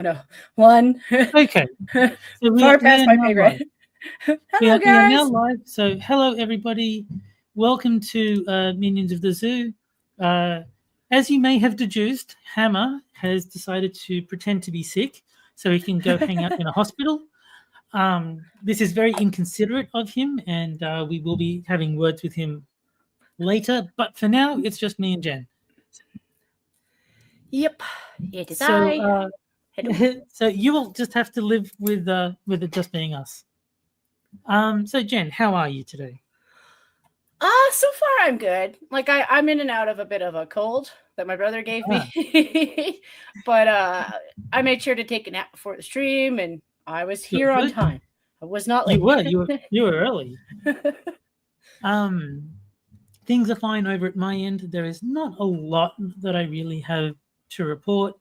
No. One. Okay, so Far we past are my now pay live. grade. Hello, We are now guys. live. So hello everybody, welcome to Minions of the Zoo. Uh, as you may have deduced, Hammer has decided to pretend to be sick so he can go hang out in a hospital. This is very inconsiderate of him, and we will be having words with him later. But for now, it's just me and Jen. Yep. It is So, I. Hello. so you will just have to live with it just being us. So Jen, how are you today? So far I'm good. Like I'm in and out of a bit of a cold that my brother gave Ah, me. But I made sure to take a nap before the stream and I was here good, on good. time. I was not You late. were, you were, you were early. Um, Things are fine over at my end. There is not a lot that I really have to report.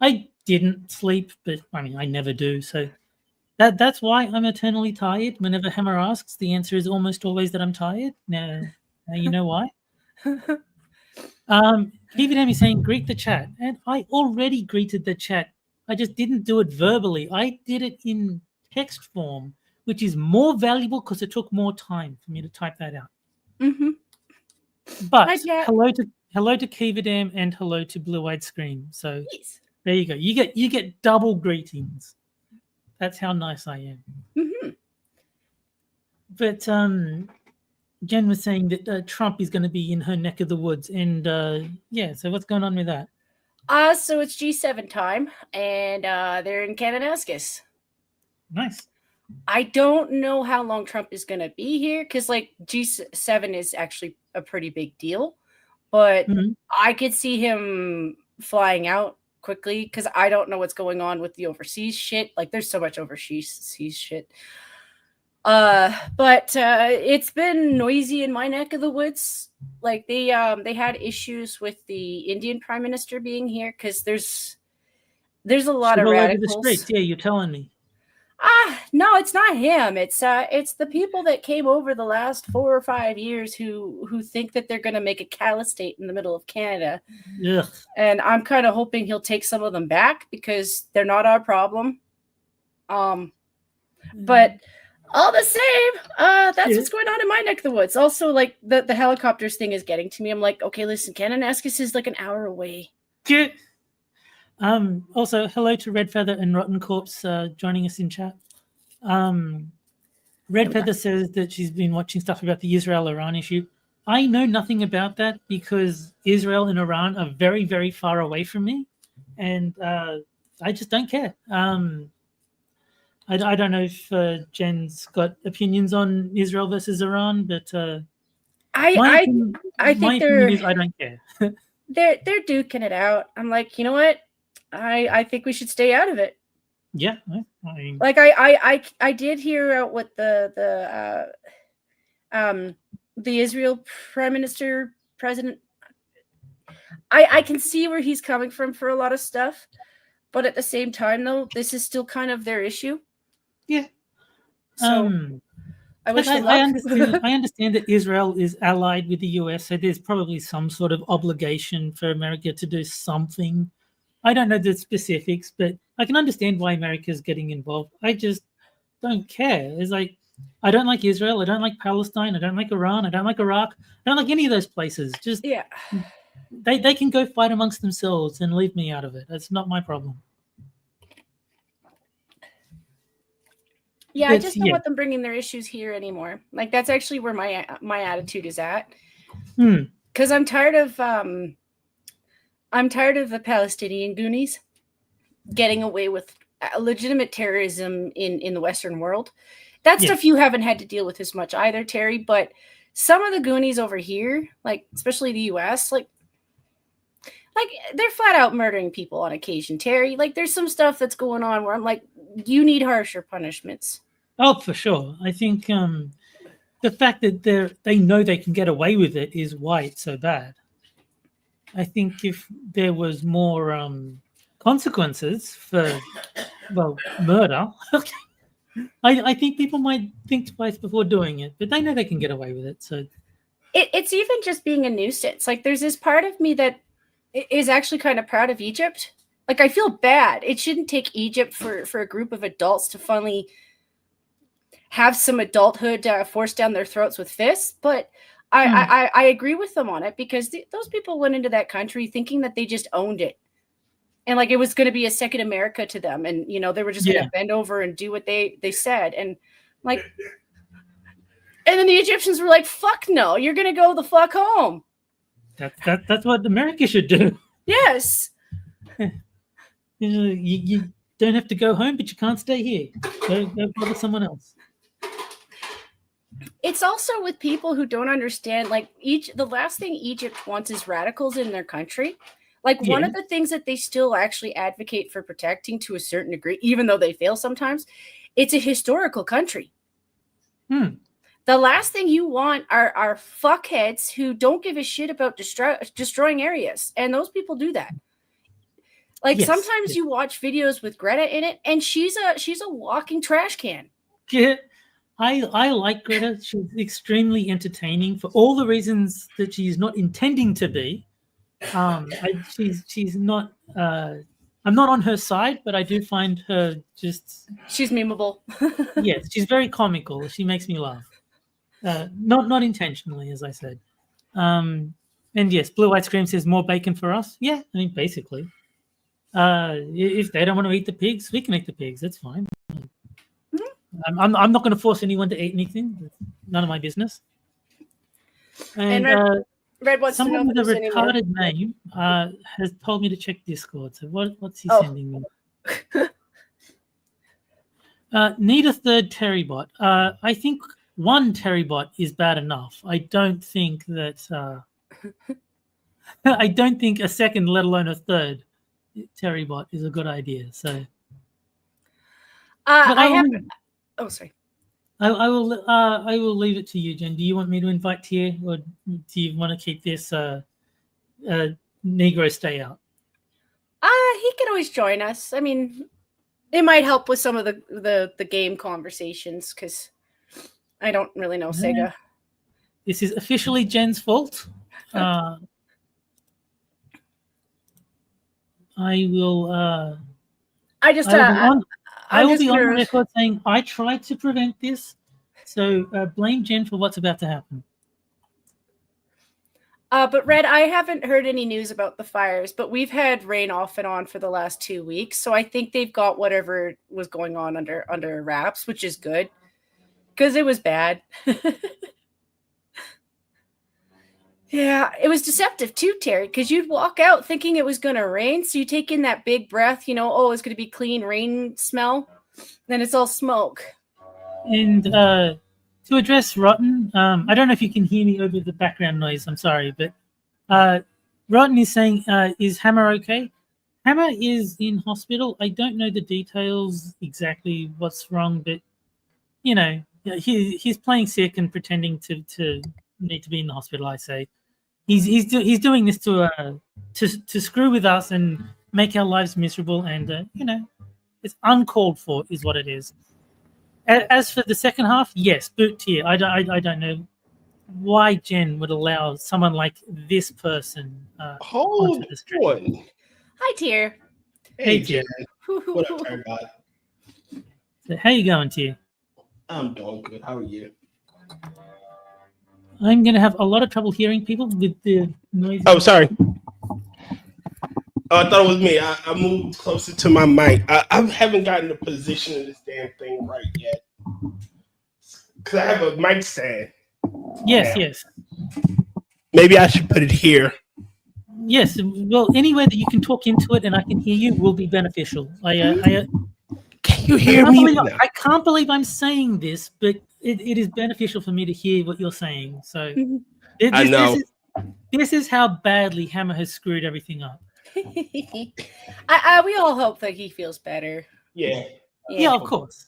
I didn't sleep, but I mean, I never do. So that's why I'm eternally tired. Whenever Hammer asks, the answer is almost always that I'm tired. Now you know why. Keep it is saying greet the chat, and I already greeted the chat. I just didn't do it verbally. I did it in text form, which is more valuable because it took more time for me to type that out. Mm-hmm. Hi, But chat. hello to Kivadam and hello to Blue Eyed Scream. So Yes. there you go. You get double greetings. That's how nice I am. Mm-hmm. But Jen was saying that Trump is going to be in her neck of the woods, and yeah. So what's going on with that? So it's G7 time, and they're in Kananaskis. Nice. I don't know how long Trump is going to be here because, like, G7 is actually a pretty big deal, but Mm-hmm. I could see him flying out quickly because I don't know what's going on with the overseas shit. Like, there's so much overseas shit. But it's been noisy in my neck of the woods. Like they had issues with the Indian prime minister being here because there's a lot Shit of all over the streets. radicals. Yeah, you're telling me. No, it's not him. It's the people that came over the last 4 or 5 years who think that they're gonna make a callous state in the middle of Canada. Ugh. And I'm kind of hoping he'll take some of them back because they're not our problem. But all the same, that's Yeah. what's going on in my neck of the woods. Also, like the helicopters thing is getting to me. I'm like, okay, listen, Kananaskis is like an hour away. Yeah. Also, hello to Red Feather and Rotten Corpse joining us in chat. Red Feather says that she's been watching stuff about the Israel-Iran issue. I know nothing about that because Israel and Iran are very, very far away from me, and I just don't care. I don't know if Jen's got opinions on Israel versus Iran, but my I opinion, I my think opinion is I don't care. they're duking it out. I'm like, you know what? I think we should stay out of it. Yeah, I mean, Like I did hear what the Israel prime minister president. I can see where he's coming from for a lot of stuff, but at the same time, though, this is still kind of their issue. yeah. So I wish them I luck. understand. I understand that Israel is allied with the US, so there's probably some sort of obligation for America to do something. I don't know the specifics, but I can understand why America is getting involved. I just don't care. It's like I don't like Israel. I don't like Palestine. I don't like Iran. I don't like Iraq. I don't like any of those places. Just Yeah. they can go fight amongst themselves and leave me out of it. That's not my problem. Yeah, I But just don't yeah, want them bringing their issues here anymore. Like that's actually where my attitude is at. Because I'm tired of the Palestinian Goonies getting away with legitimate terrorism in the Western world. That yeah. stuff you haven't had to deal with as much either, Terry. But some of the Goonies over here, like especially the U.S., like they're flat out murdering people on occasion, Terry. Like there's some stuff that's going on where I'm like, you need harsher punishments. Oh, for sure. I think the fact that they know they can get away with it is why it's so bad. I think if there was more consequences for murder, I think people might think twice before doing it. But they know they can get away with it. So It's even just being a nuisance. Like there's this part of me that is actually kind of proud of Egypt Like, I feel bad. It shouldn't take Egypt for a group of adults to finally have some adulthood forced down their throats with fists, but I agree with them on it because those people went into that country thinking that they just owned it. And like it was going to be a second America to them, and they were just going to bend over and do what they said, and like, and then the Egyptians were like, "Fuck no, you're going to go the fuck home." That's what America should do. Yes. You don't have to go home, but you can't stay here. Go bother someone else. It's also with people who don't understand. Like the last thing Egypt wants is radicals in their country. Like one of the things that they still actually advocate for protecting to a certain degree, even though they fail sometimes, it's a historical country. The last thing you want are fuckheads who don't give a shit about destroying areas. And those people do that. Like sometimes you watch videos with Greta in it, and she's a walking trash can. Yeah. I like Greta. She's extremely entertaining for all the reasons that she's not intending to be. She's not. I'm not on her side, but I do find her just. She's memeable. Yes, she's very comical. She makes me laugh. Not intentionally, as I said. And yes, Blue White Scream says more bacon for us. Yeah, I mean basically. If they don't want to eat the pigs, we can eat the pigs. That's fine. I'm not going to force anyone to eat anything. It's none of my business. And Red wants to know someone with a retarded name has told me to check Discord. So what's he sending me? Need a third Terrybot. I think one Terrybot is bad enough. I don't think that. I don't think a second, let alone a third, Terrybot is a good idea. So. Oh, sorry. I will leave it to you, Jen. Do you want me to invite Tier, or do you want to keep this Negro stay out? He can always join us. I mean, it might help with some of the game conversations because I don't really know Sega. This is officially Jen's fault. I will. I will be on the record saying I tried to prevent this, so blame Jen for what's about to happen. But Red, I haven't heard any news about the fires, but we've had rain off and on for the last 2 weeks, so I think they've got whatever was going on under wraps, which is good because it was bad. Yeah, it was deceptive too, Terry, because you'd walk out thinking it was going to rain. So you take in that big breath, oh, it's going to be clean rain smell. Then it's all smoke. And to address Rotten, I don't know if you can hear me over the background noise. I'm sorry, but Rotten is saying, is Hammer okay? Hammer is in hospital. I don't know the details exactly what's wrong, but, he's playing sick and pretending to need to be in the hospital, I say. He's doing this to screw with us and make our lives miserable, and it's uncalled for, is what it is. As for the second half, yes, boot Tier. I don't know why Jen would allow someone like this person onto the stream. Hi, Tier. Hey, Jen. What up, everybody? So how you going, Tier? I'm doing good. How are you? I'm going to have a lot of trouble hearing people with the noise. Oh, sorry. Oh, I thought it was me. I moved closer to my mic. I haven't gotten the position of this damn thing right yet. Because I have a mic stand. Yes. Maybe I should put it here. Yes. Well, anywhere that you can talk into it and I can hear you will be beneficial. Can you hear me? I can't believe I'm saying this, but it is beneficial for me to hear what you're saying. So I know. This is how badly Hammer has screwed everything up. We all hope that he feels better. Yeah, of course.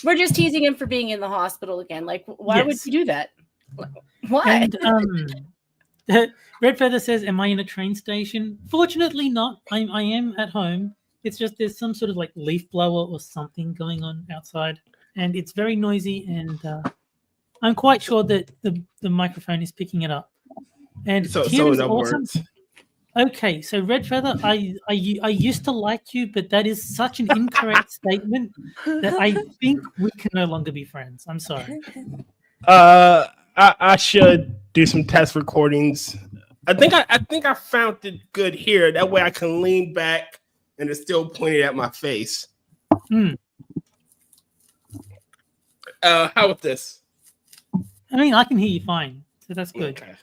We're just teasing him for being in the hospital again. Like, why would you do that? Why? And Red Feather says, "Am I in a train station?" Fortunately, not. I am at home. It's just there's some sort of like leaf blower or something going on outside, and it's very noisy. And I'm quite sure that the microphone is picking it up. And so Tier is in other awesome. words, Okay, so Red Feather, I used to like you, but that is such an incorrect statement that I think we can no longer be friends. I'm sorry. I should do some test recordings. I think I found it good here. That way I can lean back and it's still pointed at my face. Hmm. How about this? I mean, I can hear you fine, so that's good. Okay.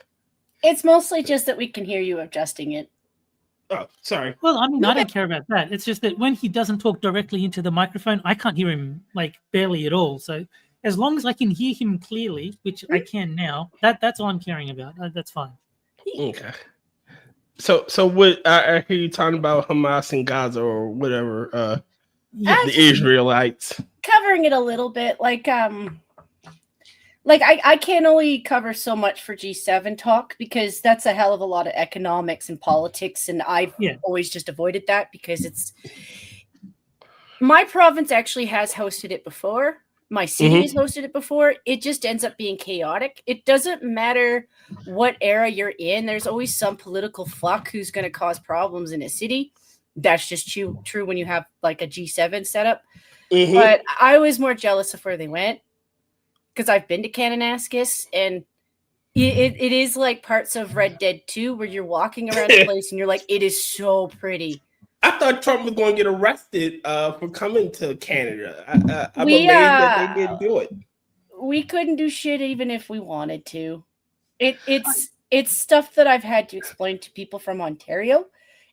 It's mostly just that we can hear you adjusting it. Oh, sorry. Well, I mean, No, I don't care about that. It's just that when he doesn't talk directly into the microphone, I can't hear him like barely at all. So as long as I can hear him clearly, which I can now, that's all I'm caring about. That's fine. Okay. So what? I hear you talking about Hamas and Gaza or whatever. Yeah. The Israelites. Covering it a little bit, like I can only cover so much for G7 talk because that's a hell of a lot of economics and politics, and I've always just avoided that because it's my province actually has hosted it before. My city has hosted it before. It just ends up being chaotic. It doesn't matter what era you're in. There's always some political fuck who's going to cause problems in a city. That's just true when you have like a G7 setup. But I was more jealous of where they went because I've been to Kananaskis, and it is like parts of Red Dead 2 where you're walking around a place and you're like, it is so pretty. I thought Trump was going to get arrested for coming to Canada. I'm amazed that they didn't do it. We couldn't do shit even if we wanted to. It's stuff that I've had to explain to people from Ontario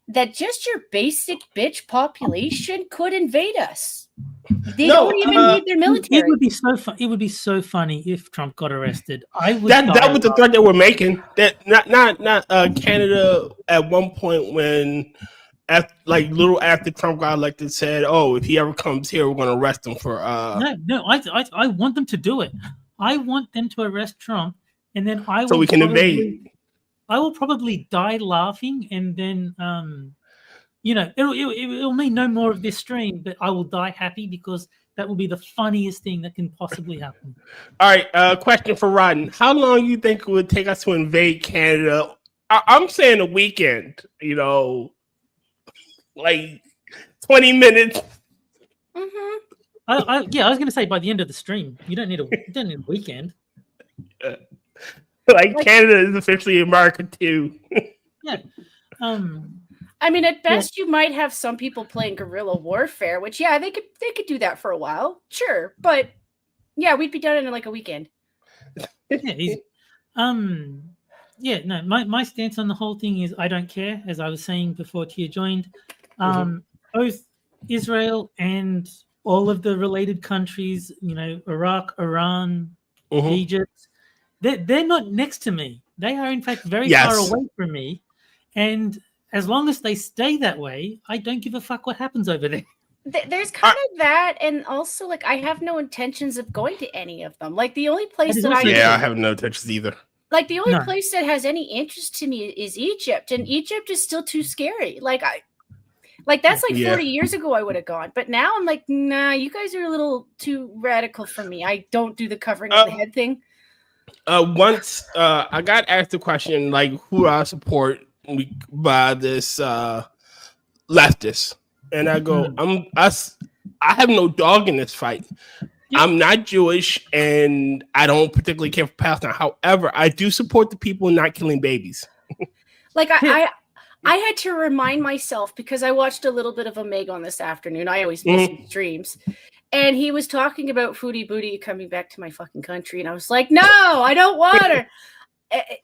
that just your basic bitch population could invade us. They don't even need their military. It would be so fun. It would be so funny if Trump got arrested. I would. That was the threat they were making. That not Canada at one point when. Little after Trump got elected, said, "Oh, if he ever comes here, we're going to arrest him for." No. I want them to do it. I want them to arrest Trump, and then so we can invade. I will probably die laughing, and then it'll mean no more of this stream, but I will die happy because that will be the funniest thing that can possibly happen. All right, question for Rodden: how long do you think it would take us to invade Canada? I'm saying a weekend. Like 20 minutes. I was going to say by the end of the stream. You don't need a weekend. Canada is officially America too. Yeah. I mean, at best, you might have some people playing guerrilla warfare, which they could do that for a while, sure, but we'd be done in like a weekend. Yeah, easy. My stance on the whole thing is I don't care, as I was saying before Tia joined. Both Israel and all of the related countries, Iraq, Iran, Egypt, they're not next to me. They are, in fact, very far away from me. And as long as they stay that way, I don't give a fuck what happens over there. There's kind of that, and also, I have no intentions of going to any of them. Like, the only place that I have no intentions either. Like, the only place that has any interest to me is Egypt, and Egypt is still too scary. That's 40 years ago I would have gone, but now I'm like, nah, you guys are a little too radical for me. I don't do the covering of the head thing. Once I got asked the question, who I support by this leftist, and I go, I have no dog in this fight. I'm not Jewish, and I don't particularly care for Palestine. However, I do support the people not killing babies. I had to remind myself because I watched a little bit of Omega on this afternoon. I always miss his streams. And he was talking about Foodie Booty coming back to my fucking country. And I was like, no, I don't want her.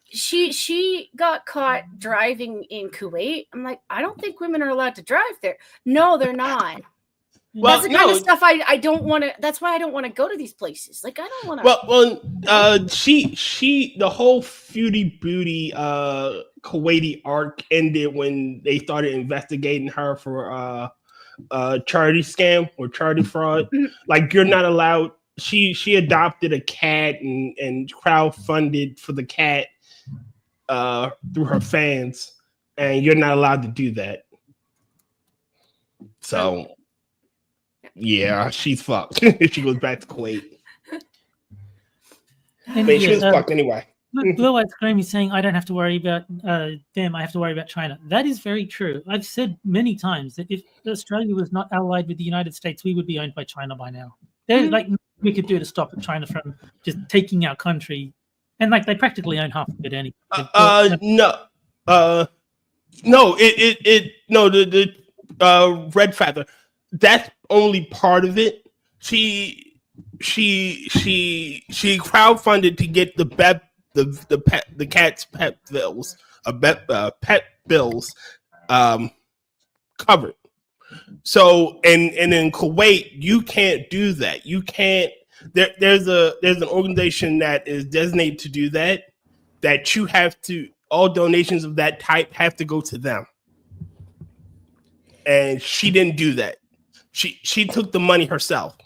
She got caught driving in Kuwait. I'm like, I don't think women are allowed to drive there. No, they're not. That's the kind of stuff I don't want to. That's why I don't want to go to these places. I don't want to. She the whole Foodie Booty Kuwaiti arc ended when they started investigating her for charity scam or charity fraud. You're not allowed. She adopted a cat and crowdfunded for the cat through her fans, and you're not allowed to do that. So. Yeah, she's fucked if she goes back to Kuwait. But she was fucked anyway. Look, Blue Eyed Scream is saying, I don't have to worry about them, I have to worry about China. That is very true. I've said many times that if Australia was not allied with the United States, we would be owned by China by now. There's like we could do to stop China from just taking our country. And like they practically own half of it anyway. The Red Feather, that's only part of it. She crowdfunded to get the cat's pet bills, pet bills, covered. So and in Kuwait, you can't do that. You can't. There's an organization that is designated to do that. That you have to. All donations of that type have to go to them. And she didn't do that. She took the money herself.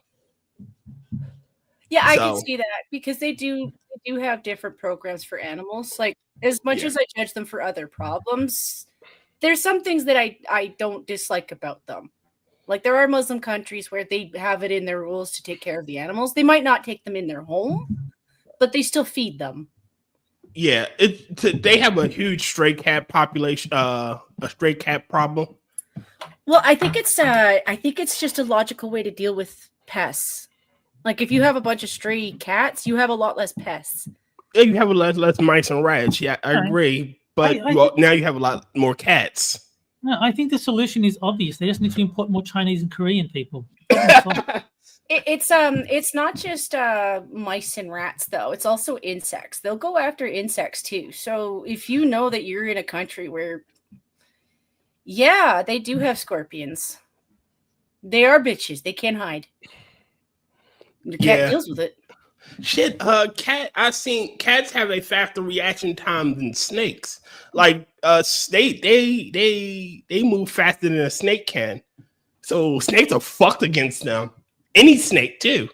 Yeah, I can see that because they do have different programs for animals. Like as much as I judge them for other problems, there's some things that I don't dislike about them. Like there are Muslim countries where they have it in their rules to take care of the animals. They might not take them in their home, but they still feed them. Yeah, they have a huge stray cat population, a stray cat problem. Well, I think it's just a logical way to deal with pests. Like if you have a bunch of stray cats, you have a lot less pests. Yeah, you have a lot less mice and rats. Yeah, I agree. But now you have a lot more cats. No, I think the solution is obvious. They just need to import more Chinese and Korean people. It's not just mice and rats though. It's also insects. They'll go after insects too. So if you know that you're in a country where, yeah, they do have scorpions. They are bitches. They can't hide. Your cat deals with it. Shit, I've seen cats have a faster reaction time than snakes. Like snake, they move faster than a snake can. So snakes are fucked against them. Any snake too.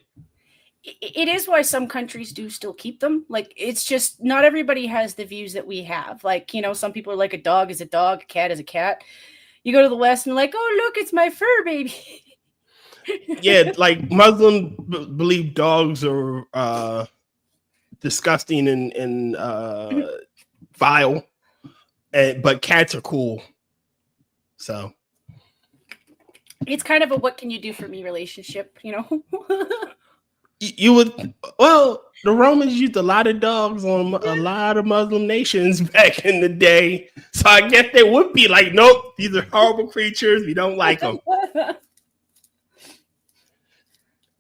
It is why some countries do still keep them. Like it's just not everybody has the views that we have. Like, you know, some people are like a dog is a dog, a cat is a cat. You go to the West and like, oh look, it's my fur baby. Yeah, like Muslims believe dogs are disgusting and vile, but cats are cool. So it's kind of a what can you do for me relationship, you know? You would, well, the Romans used a lot of dogs on a lot of Muslim nations back in the day. So I guess they would be like, nope, these are horrible creatures. We don't like them.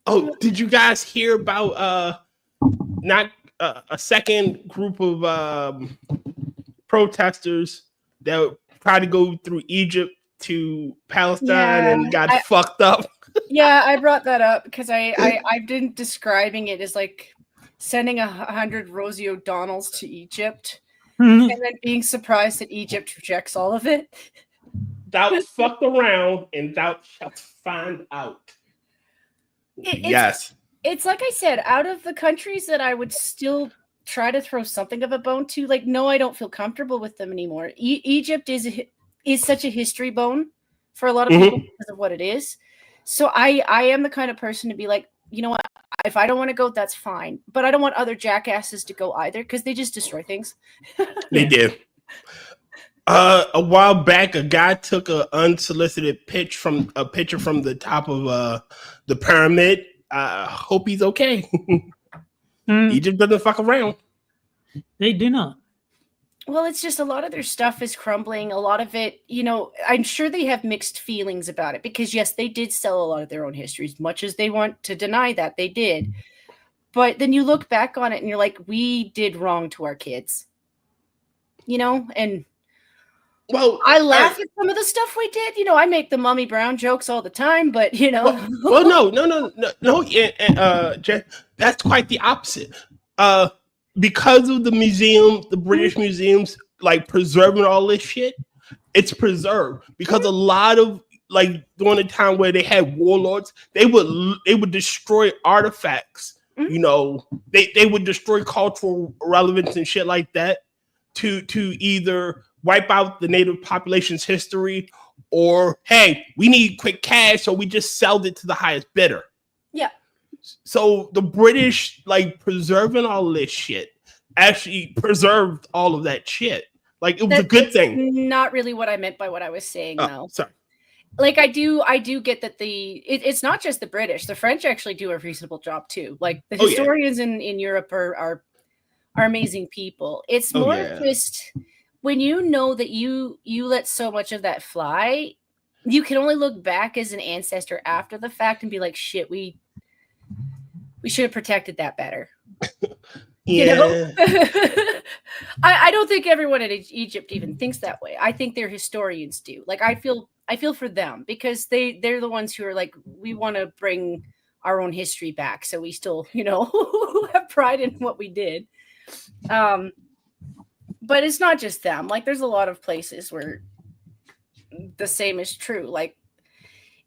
Oh, did you guys hear about not a second group of protesters that tried to go through Egypt to Palestine and got fucked up? Yeah, I brought that up because I've been describing it as like sending 100 Rosie O'Donnells to Egypt and then being surprised that Egypt rejects all of it. Thou fucked around and thou shalt find out. Yes. It's like I said, out of the countries that I would still try to throw something of a bone to, like, no, I don't feel comfortable with them anymore. Egypt is such a history bone for a lot of people because of what it is. So I am the kind of person to be like, you know what? If I don't want to go, that's fine. But I don't want other jackasses to go either because they just destroy things. They did. A while back, a guy took an unsolicited picture from the top of the pyramid. I hope he's okay. Egypt doesn't fuck around. They do not. Well, it's just a lot of their stuff is crumbling. A lot of it, you know, I'm sure they have mixed feelings about it because, yes, they did sell a lot of their own histories, much as they want to deny that they did. But then you look back on it and you're like, we did wrong to our kids, you know, and well, I laugh at some of the stuff we did. You know, I make the Mummy Brown jokes all the time, but you know. Well, no. Jeff, that's quite the opposite. Because of the museum, the British museums, like preserving all this shit, it's preserved because a lot of like during the time where they had warlords, they would destroy artifacts. You know, they would destroy cultural relevance and shit like that to either wipe out the native population's history or, hey, we need quick cash, so we just sold it to the highest bidder. Yeah. So the British, like, preserving all this shit, actually preserved all of that shit. Like it was a good thing. Not really what I meant by what I was saying, though. Sorry. Like I do get that it's not just the British. The French actually do a reasonable job too. Like the historians in Europe are amazing people. It's more just when you know that you let so much of that fly, you can only look back as an ancestor after the fact and be like, shit, we should have protected that better. You know? I don't think everyone in Egypt even thinks that way. I think their historians do. Like I feel for them because they're the ones who are like, we want to bring our own history back, so we still, have pride in what we did. But it's not just them. Like there's a lot of places where the same is true. Like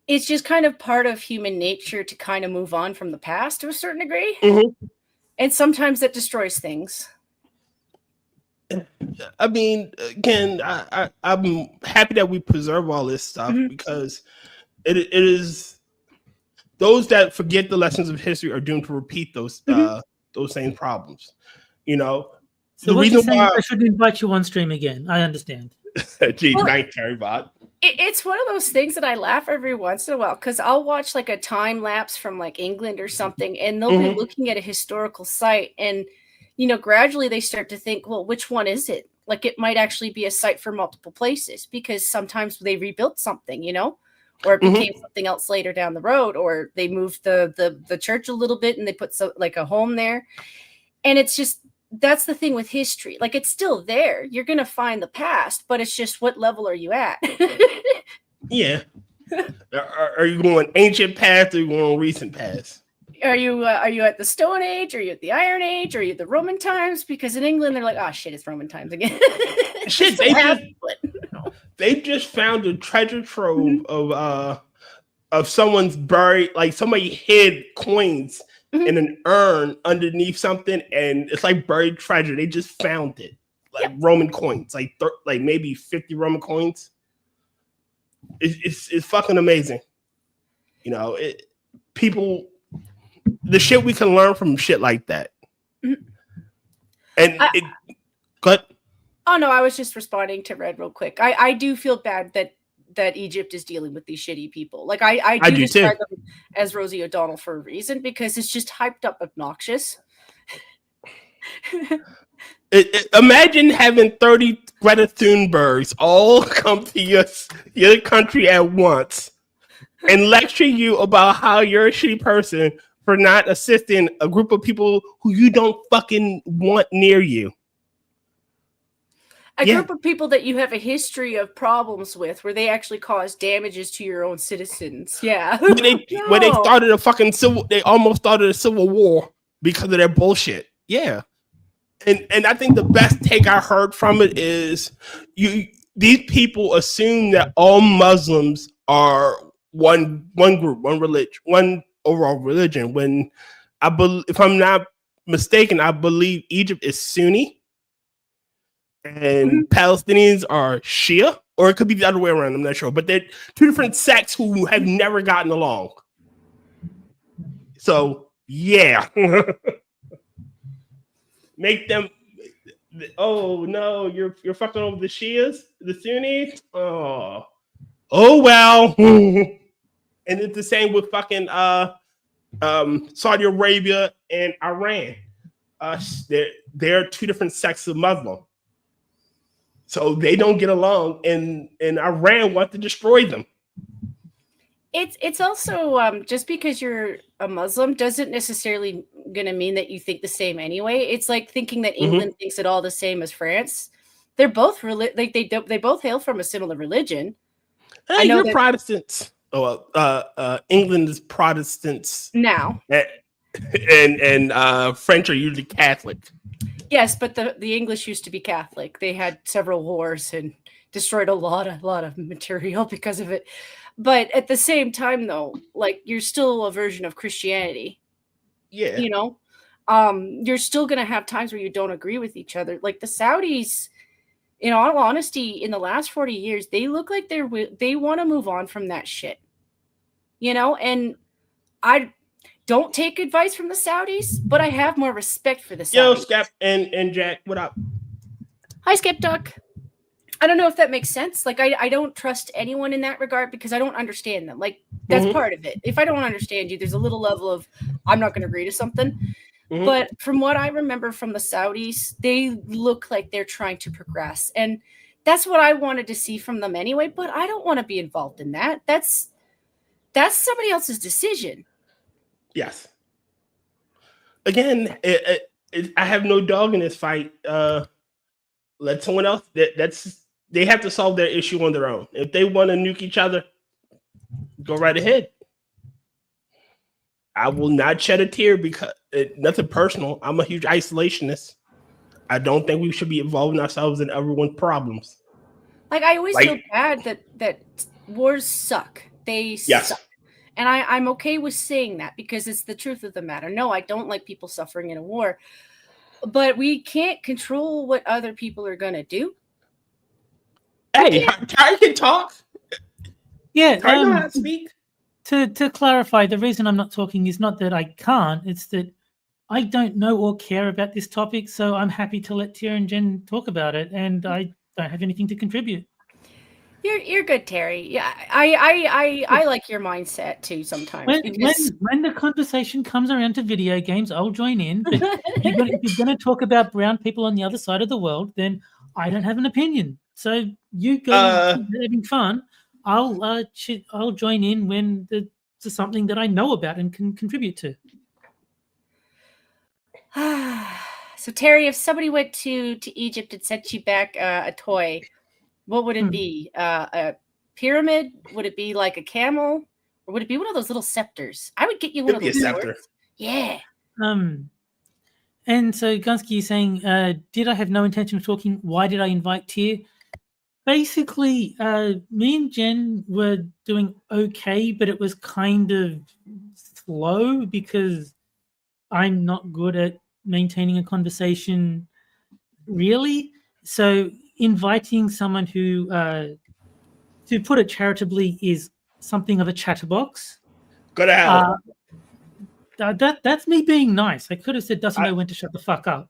it's just kind of part of human nature to kind of move on from the past to a certain degree. Mm-hmm. And sometimes that destroys things. I mean, again, I'm happy that we preserve all this stuff because it is those that forget the lessons of history are doomed to repeat those same problems. So the what reason you're saying why I should invite you on stream again. I understand. Gee, thanks, Terry Bot. It's one of those things that I laugh every once in a while because I'll watch like a time lapse from like England or something, and they'll be looking at a historical site, and gradually they start to think, well, which one is it? Like it might actually be a site for multiple places because sometimes they rebuilt something, or it became something else later down the road, or they moved the church a little bit and they put like a home there, and it's just. That's the thing with history. Like it's still there. You're going to find the past, but it's just what level are you at? Yeah. Are you going ancient past or are you going recent past? Are you at the Stone Age? Are you at the Iron Age? Are you at the Roman times? Because in England, they're like, oh shit, it's Roman times again. Shit, they just found a treasure trove of someone's buried, like somebody hid coins in an urn underneath something, and it's like buried treasure. They just found it, like Roman coins, like maybe 50 Roman coins. It's fucking amazing. People, the shit we can learn from shit like that. And but oh no, I was just responding to Red real quick. I do feel bad that Egypt is dealing with these shitty people. Like I do describe them as Rosie O'Donnell for a reason because it's just hyped up obnoxious. Imagine having 30 Greta Thunbergs all come to your country at once and lecture you about how you're a shitty person for not assisting a group of people who you don't fucking want near you. A group of people that you have a history of problems with, where they actually cause damages to your own citizens. Yeah, when they started they almost started a civil war because of their bullshit. Yeah, and I think the best take I heard from it is these people assume that all Muslims are one group, one religion, one overall religion. When if I'm not mistaken, I believe Egypt is Sunni. And Palestinians are Shia, or it could be the other way around. I'm not sure, but they're two different sects who have never gotten along. So yeah, make them. Oh no, you're fucking over the Shias, the Sunnis. Oh well. And it's the same with fucking Saudi Arabia and Iran. They're two different sects of Muslim. So they don't get along, and Iran wants to destroy them. It's also just because you're a Muslim doesn't necessarily going to mean that you think the same anyway. It's like thinking that England thinks it all the same as France. They're both they both hail from a similar religion. Hey, I know you're Protestants. Oh, England is Protestants now, and French are usually Catholic. Yes, but the English used to be Catholic. They had several wars and destroyed a lot of material because of it. But at the same time, though, like you're still a version of Christianity. Yeah. You're still going to have times where you don't agree with each other. Like the Saudis, in all honesty, in the last 40 years, they look like they want to move on from that shit. And don't take advice from the Saudis, but I have more respect for the Saudis. Yo, Scap and Jack, what up? Hi, Skip Duck. I don't know if that makes sense. Like, I don't trust anyone in that regard because I don't understand them. Like, that's part of it. If I don't understand you, there's a little level of I'm not going to agree to something. But from what I remember from the Saudis, they look like they're trying to progress. And that's what I wanted to see from them anyway. But I don't want to be involved in that. That's somebody else's decision. Yes. Again, I have no dog in this fight. Let someone else. They have to solve their issue on their own. If they want to nuke each other, go right ahead. I will not shed a tear because nothing personal. I'm a huge isolationist. I don't think we should be involving ourselves in everyone's problems. Like, I always feel bad that wars suck. They suck. And I'm okay with saying that because it's the truth of the matter. No, I don't like people suffering in a war. But we can't control what other people are going to do. Hey, Ty can talk. Yeah, Ty know how to speak. To clarify, the reason I'm not talking is not that I can't. It's that I don't know or care about this topic, so I'm happy to let Tia and Jen talk about it, and I don't have anything to contribute. You're good, Terry. Yeah, I like your mindset too sometimes. When the conversation comes around to video games, I'll join in. But if you're going to talk about brown people on the other side of the world, then I don't have an opinion. So you go having fun. I'll join in when there's something that I know about and can contribute to. So Terry, if somebody went to Egypt and sent you back a toy, what would it be? A pyramid? Would it be like a camel? Or would it be one of those little scepters? I would get you one of those scepter. Yeah. And so Gunsky is saying, did I have no intention of talking? Why did I invite Tia? Basically, me and Jen were doing okay, but it was kind of slow because I'm not good at maintaining a conversation, really. So inviting someone who, to put it charitably, is something of a chatterbox. Go to hell. That's me being nice. I could have said, doesn't know when to shut the fuck up.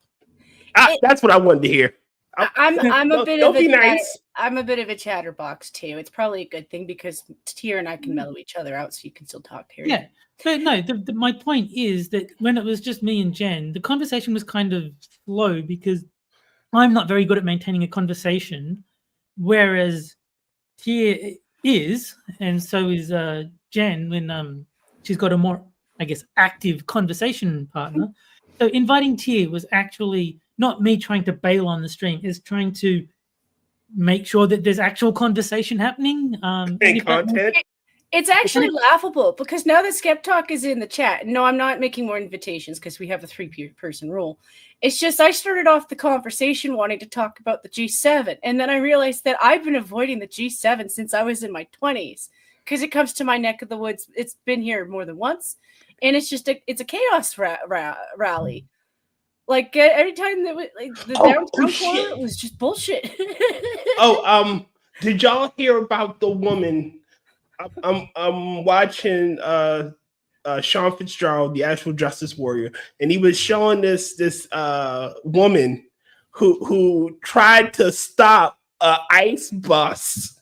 That's what I wanted to hear. I'm a bit don't of be a nice. I'm a bit of a chatterbox too. It's probably a good thing because Tia and I can mellow each other out, so you can still talk, Terry. Yeah, but no. My point is that when it was just me and Jen, the conversation was kind of slow because I'm not very good at maintaining a conversation, whereas Tia is, and so is Jen when she's got a more, I guess, active conversation partner. So inviting Tia was actually not me trying to bail on the stream, is trying to make sure that there's actual conversation happening. And content. It's actually laughable because now that Skep Talk is in the chat, no, I'm not making more invitations because we have a 3-person rule. It's just I started off the conversation wanting to talk about the G7, and then I realized that I've been avoiding the G7 since I was in my 20s because it comes to my neck of the woods. It's been here more than once, and it's just it's a chaos rally. Like every time that the downtown corner was just bullshit. Did y'all hear about the woman? I'm watching Sean Fitzgerald, the actual Justice Warrior, and he was showing this woman who tried to stop an ICE bus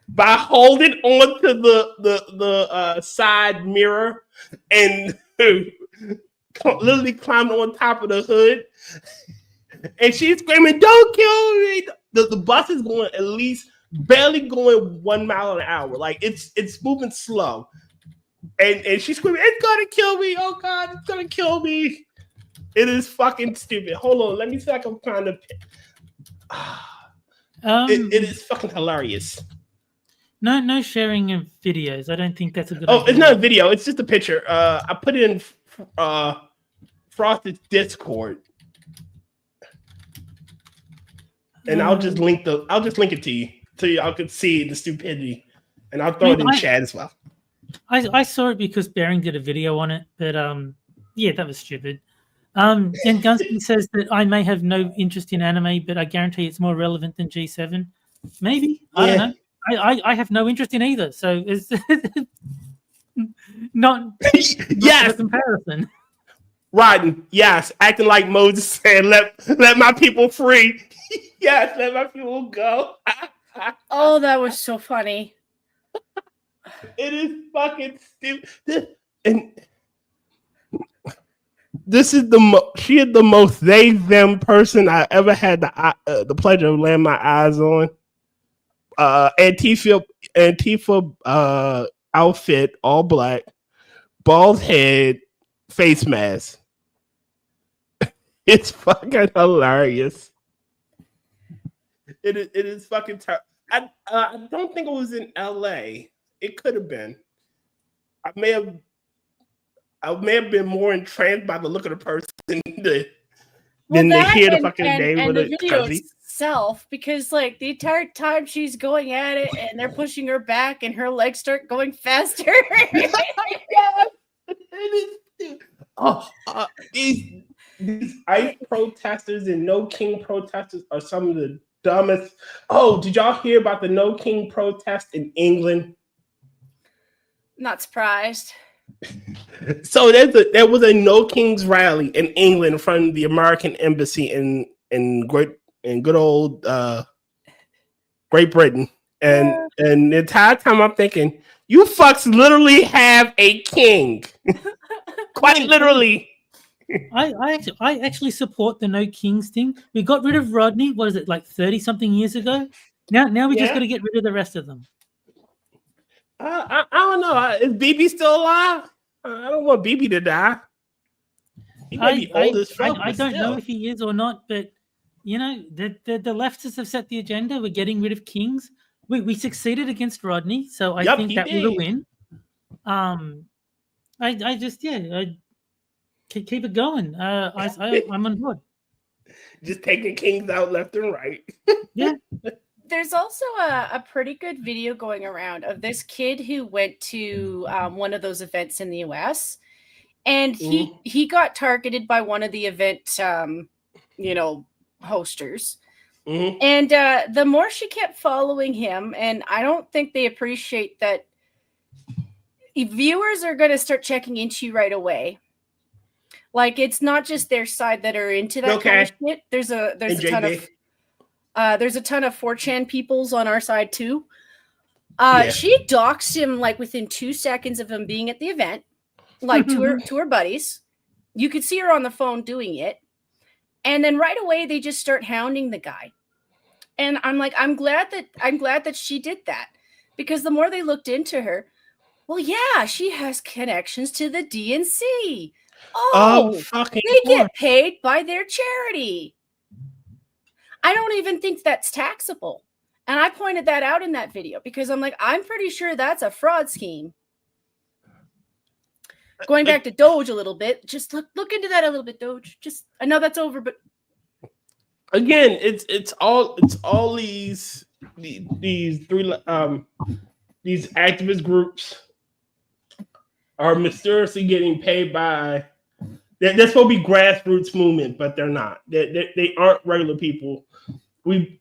by holding onto the side mirror and literally climbing on top of the hood, and she's screaming, "Don't kill me!" The bus is going at least barely going 1 mile an hour, like it's moving slow, and she's screaming, "It's gonna kill me! Oh God, it's gonna kill me!" It is fucking stupid. Hold on, let me see if I can find a. It is fucking hilarious. No sharing of videos. I don't think that's a good idea. It's not a video. It's just a picture. I put it in Frosted's Discord, and I'll just link it to you so y'all can see the stupidity, and I'll throw it in chat as well. I saw it because Bering did a video on it, but yeah, that was stupid. And Gunsky says that I may have no interest in anime, but I guarantee it's more relevant than G7. Maybe. I don't know. I have no interest in either. So Not for Yes, comparison. Rodden. Yes, acting like Moses saying, "Let my people free." Yes, let my people go. Oh, that was so funny. It is fucking stupid. And this is she is the most they them person I ever had the pleasure of laying my eyes on. Antifa outfit, all black, bald head, face mask. It's fucking hilarious. It is fucking tough. I don't think it was in L.A. It could have been. I may have I may have been more entranced by the look of the person than to that hear the fucking name and of the the video country. itself, because like the entire time she's going at it and they're pushing her back and her legs start going faster. Yes, it is. Oh, these ICE protesters and No King protesters are some of the dumbest. Oh, did y'all hear about the No King protest in England? Not surprised. So there was a No Kings rally in England in front of the American embassy in good old Great Britain, and the entire time I'm thinking, you fucks literally have a king, quite literally. I actually support the No Kings thing. We got rid of Rodney. What is it, like 30-something years ago? Now we just got to get rid of the rest of them. I don't know. Is BB still alive? I don't want BB to die. He may be old as fuck. I don't know if he is or not, but you know, the leftists have set the agenda. We're getting rid of kings. We succeeded against Rodney, so I think that was a win. I just keep it going. I'm on board. Just taking kings out left and right. Yeah. There's also a pretty good video going around of this kid who went to one of those events in the US, and he got targeted by one of the event hosters. And the more she kept following him, and I don't think they appreciate that viewers are going to start checking into you right away. Like, it's not just their side that are into that kind of shit. There's a ton of there's a ton of 4chan peoples on our side too. She doxed him like within 2 seconds of him being at the event, like to her buddies. You could see her on the phone doing it. And then right away they just start hounding the guy. And I'm like, I'm glad that she did that, because the more they looked into her, well, yeah, she has connections to the DNC. Oh, they get paid by their charity. I don't even think that's taxable. And I pointed that out in that video because I'm like, I'm pretty sure that's a fraud scheme. Going back to Doge a little bit, just look into that a little bit, Doge. Just, I know that's over, but again, it's all these three these activist groups are mysteriously getting paid by. They're supposed to be grassroots movement, but they're not. They aren't regular people.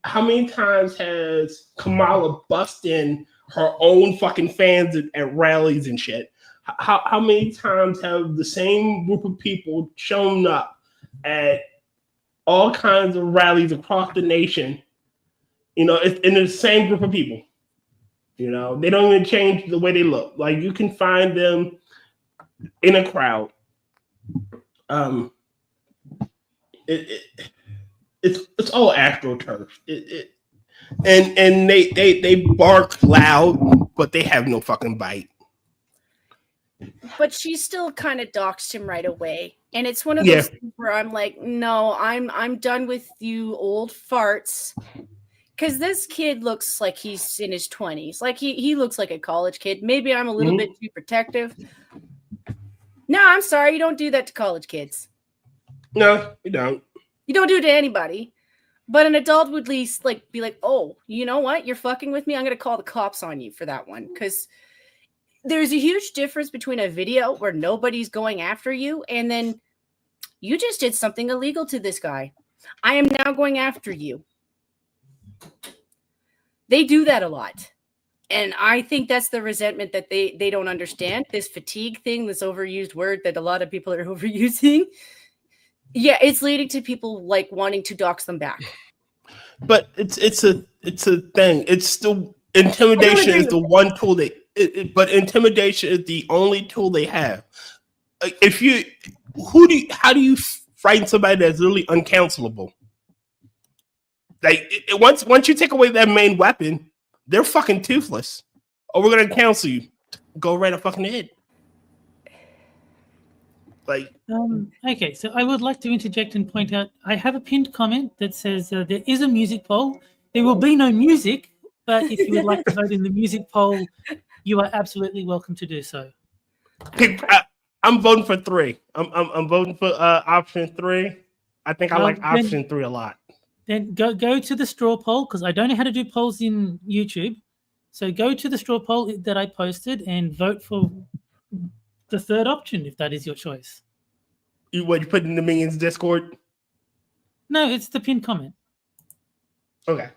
How many times has Kamala bust in her own fucking fans at rallies and shit? How many times have the same group of people shown up at all kinds of rallies across the nation? You know, it's in the same group of people. You know, they don't even change the way they look. Like, you can find them in a crowd. It's all astroturf. And they bark loud, but they have no fucking bite. But she still kind of doxed him right away. And it's one of those things where I'm like, no, I'm done with you old farts. Because this kid looks like he's in his 20s. Like he looks like a college kid. Maybe I'm a little bit too protective. No, I'm sorry. You don't do that to college kids. No, you don't. You don't do it to anybody. But an adult would at least be like, oh, you know what? You're fucking with me. I'm going to call the cops on you for that one. Because there's a huge difference between a video where nobody's going after you and then you just did something illegal to this guy. I am now going after you. They do that a lot. And I think that's the resentment that they don't understand. This fatigue thing, this overused word that a lot of people are overusing. Yeah, it's leading to people like wanting to dox them back. But it's a thing. It's still I don't intimidation agree is with the it. one tool but intimidation is the only tool they have. Like, if you how do you frighten somebody that's literally uncounselable? Like, once you take away that main weapon, they're fucking toothless. Oh, we're gonna cancel you. Go right a fucking head. Like, Okay, so I would like to interject and point out I have a pinned comment that says there is a music poll. There will be no music, but if you would like to vote in the music poll, you are absolutely welcome to do so. okay, I'm voting for 3. I'm voting for option 3. I think I Well, like option 3 a lot. Then go to the straw poll because I don't know how to do polls in YouTube. So go to the straw poll that I posted and vote for the third option if that is your choice. You put in the Minions Discord? No, it's the pinned comment. Okay.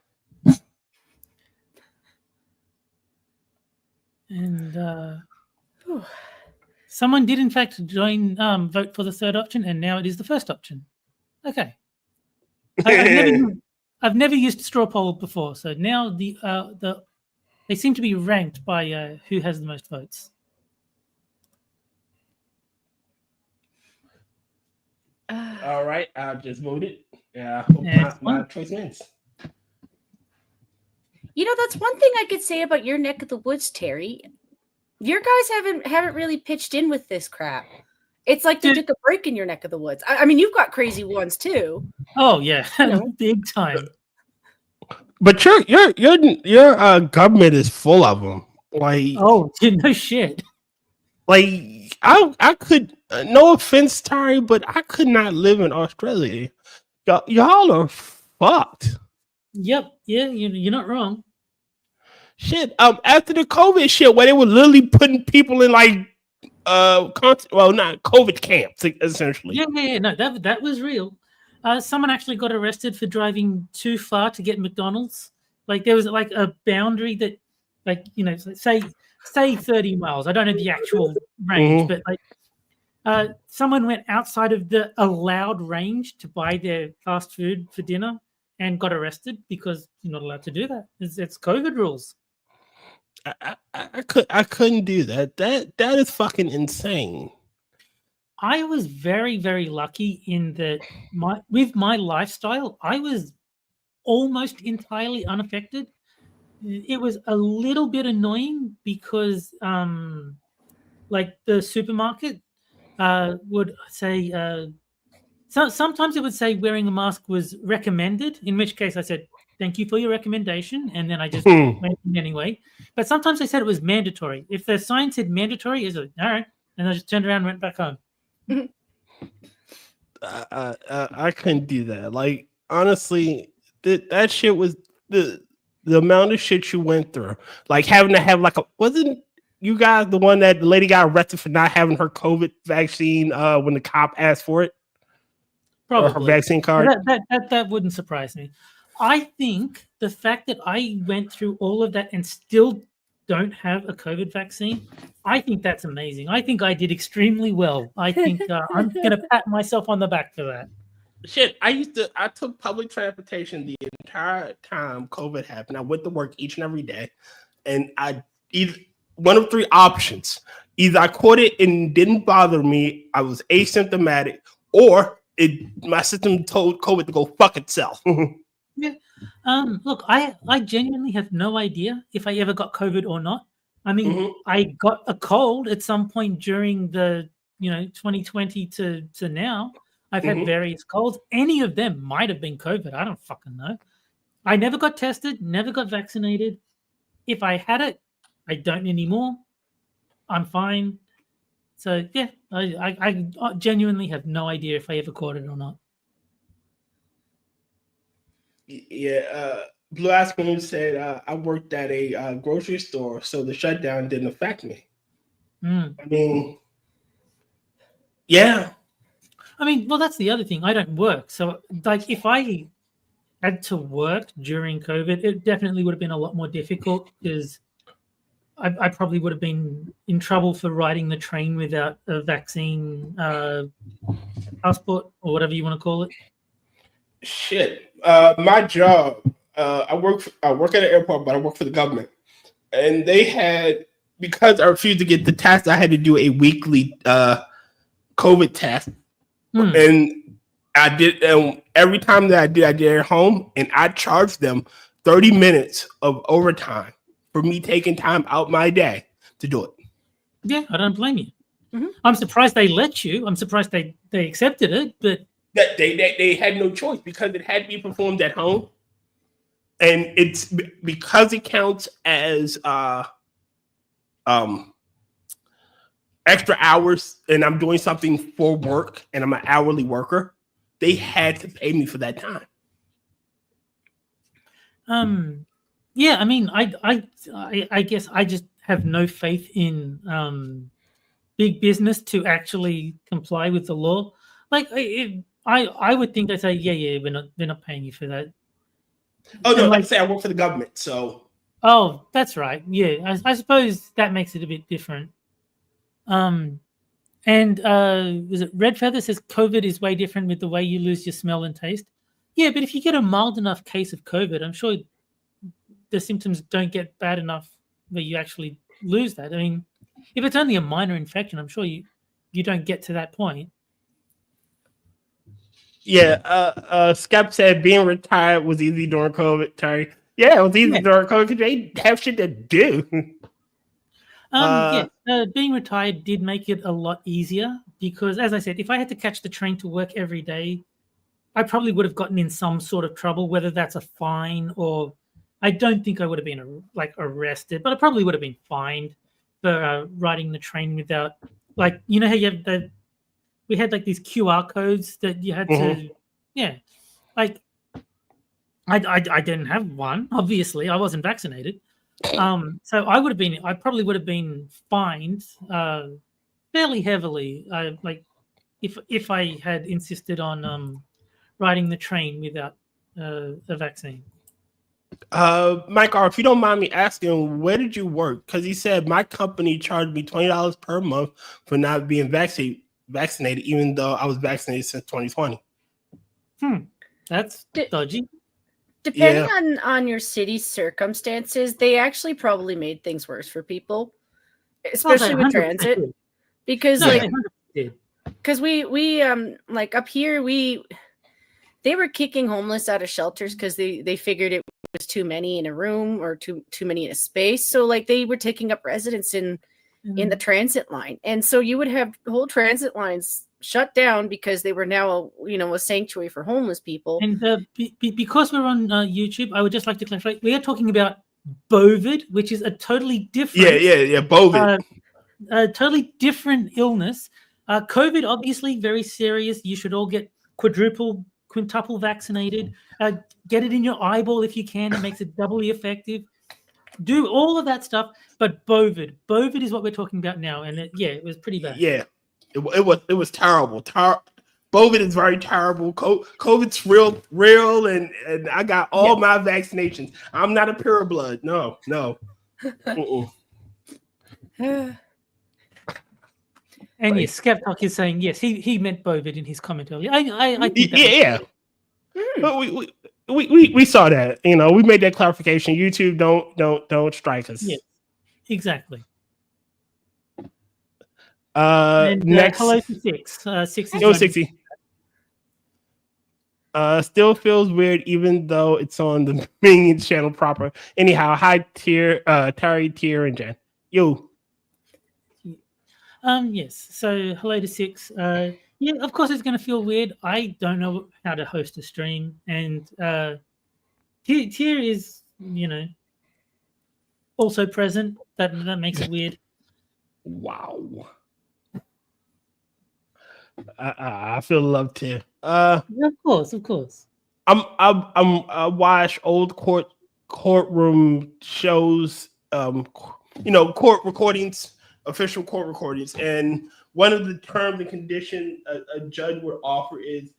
And someone did in fact join vote for the third option, and now it is the first option. Okay. I've never used straw poll before, so now they seem to be ranked by who has the most votes. All right, I'll just vote it. Yeah, I hope my choice wins. You know, that's one thing I could say about your neck of the woods, Terry. Your guys haven't really pitched in with this crap. It's like they took a break in your neck of the woods. I mean, you've got crazy ones too. Oh yeah, big time. But your government is full of them. Like, oh, no shit. Like, I could, no offense, Tari, but I could not live in Australia. Y'all are fucked. Yep, yeah, you're not wrong. Shit, after the COVID shit, where they were literally putting people in like, not COVID camps, essentially. Yeah, no, that was real. Someone actually got arrested for driving too far to get McDonald's. Like there was like a boundary that, like say 30 miles. I don't know the actual range, but like someone went outside of the allowed range to buy their fast food for dinner and got arrested because you're not allowed to do that. It's COVID rules. I couldn't do that. That is fucking insane. I was very, very lucky in that with my lifestyle, I was almost entirely unaffected. It was a little bit annoying because like the supermarket would say sometimes it would say wearing a mask was recommended, in which case I said thank you for your recommendation, and then I just went in anyway. But sometimes they said it was mandatory. If the sign said mandatory, it's like, all right, and I just turned around and went back home. I couldn't do that. Like, honestly, that shit was the amount of shit you went through. Like having to have like wasn't you guys the one that the lady got arrested for not having her COVID vaccine when the cop asked for it? Probably. Or her vaccine card? That wouldn't surprise me. I think the fact that I went through all of that and still don't have a COVID vaccine, I think that's amazing. I think I did extremely well. I think I'm going to pat myself on the back for that. Shit, I took public transportation the entire time COVID happened. I went to work each and every day, and I either one of 3 options. Either I caught it and didn't bother me, I was asymptomatic, or my system told COVID to go fuck itself. Yeah. Look, I genuinely have no idea if I ever got COVID or not. I mean, I got a cold at some point during the 2020 to now. I've had various colds. Any of them might have been COVID. I don't fucking know. I never got tested, never got vaccinated. If I had it, I don't anymore. I'm fine. So yeah, I genuinely have no idea if I ever caught it or not. Yeah, Blue Aspen said I worked at a grocery store, so the shutdown didn't affect me. I mean, yeah. I mean, well, that's the other thing. I don't work, so like if I had to work during COVID, it definitely would have been a lot more difficult because I probably would have been in trouble for riding the train without a vaccine passport or whatever you want to call it. Shit. My job. I work at an airport, but I work for the government, and they had, because I refused to get the test, I had to do a weekly COVID test, and I did. And every time that I did it at home, and I charged them 30 minutes of overtime for me taking time out my day to do it. Yeah, I don't blame you. Mhm. I'm surprised they let you. I'm surprised they accepted it, but That they had no choice because it had to be performed at home, and it's because it counts as um extra hours, and I'm doing something for work, and I'm an hourly worker. They had to pay me for that time. yeah, I mean, I guess I just have no faith in big business to actually comply with the law. Like, I would think they say, yeah, they're not paying you for that. Oh no, And like I like, say, I work for the government, so oh, that's right. Yeah, I suppose that makes it a bit different. And was it Red Feather says COVID is way different with the way you lose your smell and taste? Yeah, but if you get a mild enough case of COVID, I'm sure the symptoms don't get bad enough where you actually lose that. I mean, if it's only a minor infection, I'm sure you don't get to that point. yeah. Skep said being retired was easy during COVID. Terry, yeah, it was easy Yeah. during COVID because they have shit to do. Yeah, being retired did make it a lot easier because, as I said, if I had to catch the train to work every day, I probably would have gotten in some sort of trouble, whether that's a fine or I don't think I would have been like arrested, but I probably would have been fined for riding the train without, like, you know how you have we had like these QR codes that you had to, yeah, like I didn't have one. Obviously, I wasn't vaccinated. So I probably would have been fined fairly heavily. Like if I had insisted on riding the train without a vaccine. Mike R, if you don't mind me asking, where did you work? Because he said my company charged me $20 per month for not being vaccinated, even though I was vaccinated since 2020. That's D- dodgy. Depending Yeah. on your city's circumstances, they actually probably made things worse for people, Oh, they especially with 100% transit. did. Because No, Yeah. they 100% did. because we like up here they were kicking homeless out of shelters because they figured it was too many in a room or too many in a space. So like they were taking up residence in the transit line, and so you would have whole transit lines shut down because they were now a sanctuary for homeless people. And because we're on YouTube, I would just like to clarify: we are talking about COVID, which is a totally different, COVID. a totally different illness. COVID, obviously, very serious. You should all get quintuple vaccinated. Get it in your eyeball if you can. It makes it doubly effective. Do all of that stuff. But bovid is what we're talking about now, and it was pretty bad. Yeah, it was terrible. COVID is very terrible. COVID's real, and I got all my vaccinations. I'm not a pure blood. No. And yes, Skeptok is saying yes. He meant bovid in his comment earlier. I think that yeah. But we saw that. We made that clarification. YouTube, don't strike us. Yeah, exactly. Next, hello to Six. Six is yo, joining. 60. Still feels weird, even though it's on the main channel proper. Anyhow, hi Terry, Tier, and Jen. Yo. Yes. So hello to Six. Yeah, of course it's going to feel weird. I don't know how to host a stream, and Tier is also present. That makes it weird. Wow. I feel love too. Of course. I watch old courtroom shows, court recordings, official court recordings, and one of the terms and conditions a judge would offer is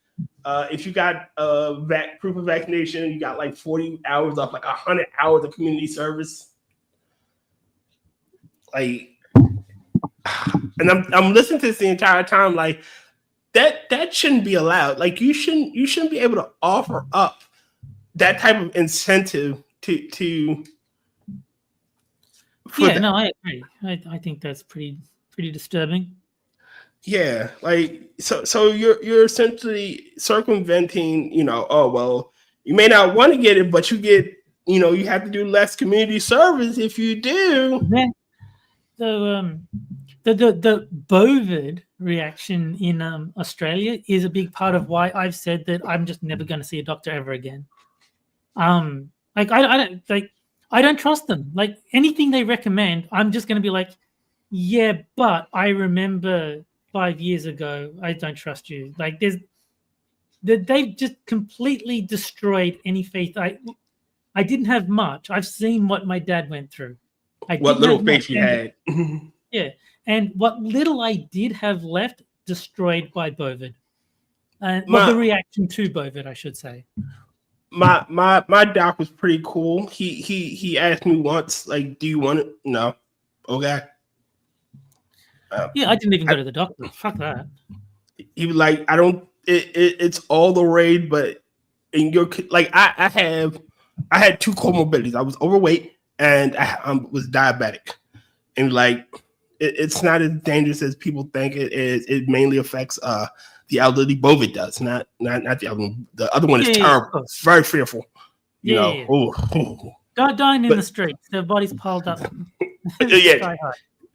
if you got proof of vaccination, you got like 40 hours off, like 100 hours of community service. Like, and I'm listening to this the entire time. Like that shouldn't be allowed. Like you shouldn't be able to offer up that type of incentive to. Yeah, no, I agree. I think that's pretty disturbing. Yeah, like so you're essentially circumventing, oh well, you may not want to get it, but you get, you have to do less community service if you do. Yeah. So the bovid reaction in Australia is a big part of why I've said that I'm just never going to see a doctor ever again. Like I don't trust them. Like anything they recommend, I'm just going to be like, yeah, but I remember 5 years ago. I don't trust you. Like they've just completely destroyed any faith. I didn't have much. I've seen what my dad went through. What little faith you had. Yeah, and what little I did have left destroyed by bovid. The reaction to bovid, I should say. My doc was pretty cool. He asked me once, like, do you want it? No. Okay. Yeah, I didn't even go to the doctor. Fuck that. He was like, I don't. It's all the rage, but in your like, I had 2 comorbidities. I was overweight and I was diabetic, and like, it's not as dangerous as people think it is. It mainly affects the elderly. Bovid does, not the other one. The other one is terrible. It's very fearful. You know. Oh. Dying in the streets. Their bodies piled up. Yeah.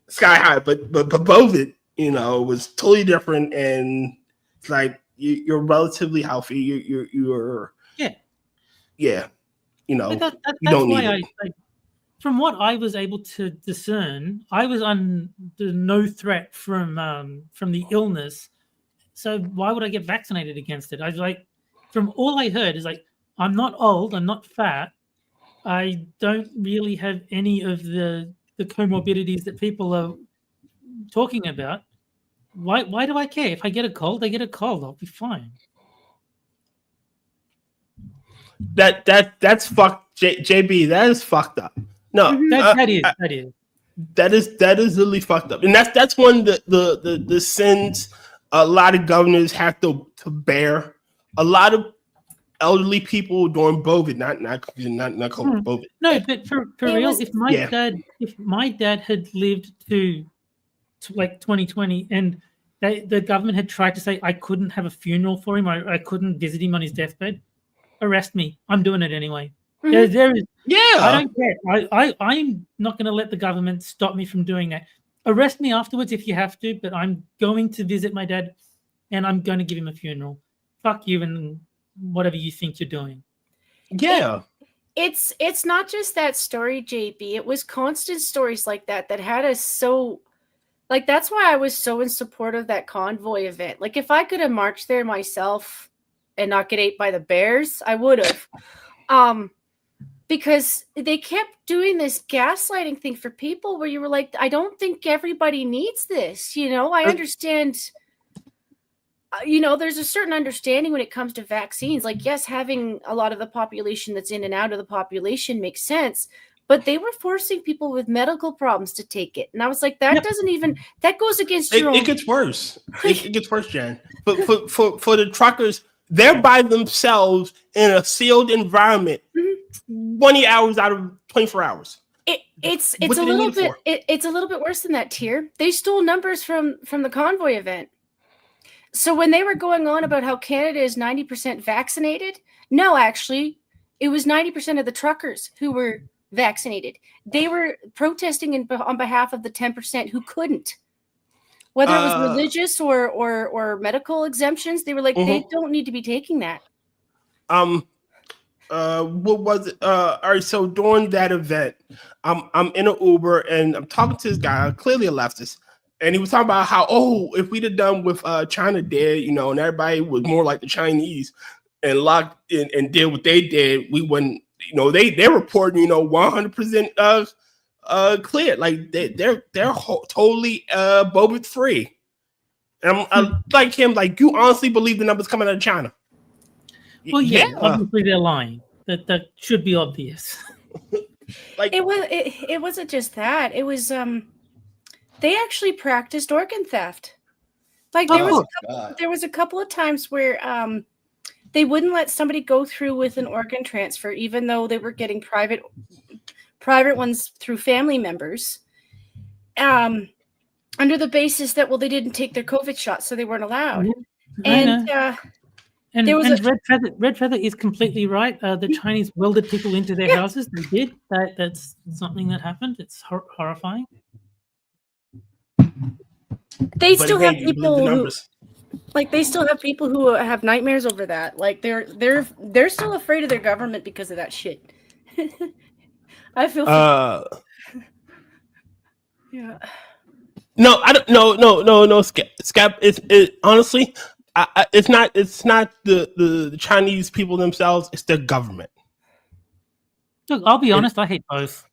Sky high, but bovid, was totally different, and it's like you're relatively healthy. You're yeah. You that's don't why need it. From what I was able to discern, I was under no threat from the illness. So why would I get vaccinated against it? I was like, from all I heard is like, I'm not old, I'm not fat, I don't really have any of the comorbidities that people are talking about. Why do I care? If I get a cold, I get a cold. I'll be fine. That's fucked, JB. That is fucked up. No, that is. That is really fucked up, and that's one of the sins a lot of governors have to bear. A lot of elderly people during COVID, not COVID. No, but for real, if my dad had lived to like 2020, and the government had tried to say I couldn't have a funeral for him, I couldn't visit him on his deathbed, arrest me. I'm doing it anyway. Mm-hmm. There is. Yeah. I don't care. I'm not going to let the government stop me from doing that. Arrest me afterwards if you have to, but I'm going to visit my dad, and I'm going to give him a funeral. Fuck you and whatever you think you're doing. Yeah. It's not just that story, JB. It was constant stories like that had us so. Like, that's why I was so in support of that convoy event. Like, if I could have marched there myself and not get ate by the bears, I would have. Because they kept doing this gaslighting thing for people where you were like, I don't think everybody needs this. I understand, there's a certain understanding when it comes to vaccines. Like, yes, having a lot of the population that's in and out of the population makes sense. But they were forcing people with medical problems to take it. And I was like, that goes against your own. It gets worse. It gets worse, Jen. But for the truckers, they're by themselves in a sealed environment, 20 hours out of 24 hours. It's a little bit it's a little bit worse than that, Tier. They stole numbers from the convoy event. So when they were going on about how Canada is 90% vaccinated, no, actually, it was 90% of the truckers who were vaccinated. They were protesting on behalf of the 10% who couldn't. Whether it was religious or medical exemptions, they were like, they don't need to be taking that. What was it? All right, so during that event, I'm in an Uber and I'm talking to this guy, clearly a leftist, and he was talking about how, if we'd have done with China did, and everybody was more like the Chinese and locked in and did what they did, we wouldn't. They're reporting, 100% clear. Like they're totally bovid free. And I'm like him, like, you honestly believe the numbers coming out of China? Well, yeah. Obviously they're lying. That should be obvious. Like it wasn't just that. It was they actually practiced organ theft. Like Oh, there was a couple of times where they wouldn't let somebody go through with an organ transfer, even though they were getting private ones through family members, under the basis that, well, they didn't take their COVID shot, so they weren't allowed. Yeah, I know. And there was Red Feather is completely right. The Chinese welded people into their houses. They did. That's something that happened. It's horrifying. They still have people who, like, they still have people who have nightmares over that. Like they're still afraid of their government because of that shit. I feel. Yeah. No, I don't. No. Scap. Honestly, it's not. It's not the Chinese people themselves. It's their government. Look, I'll be honest. I hate both.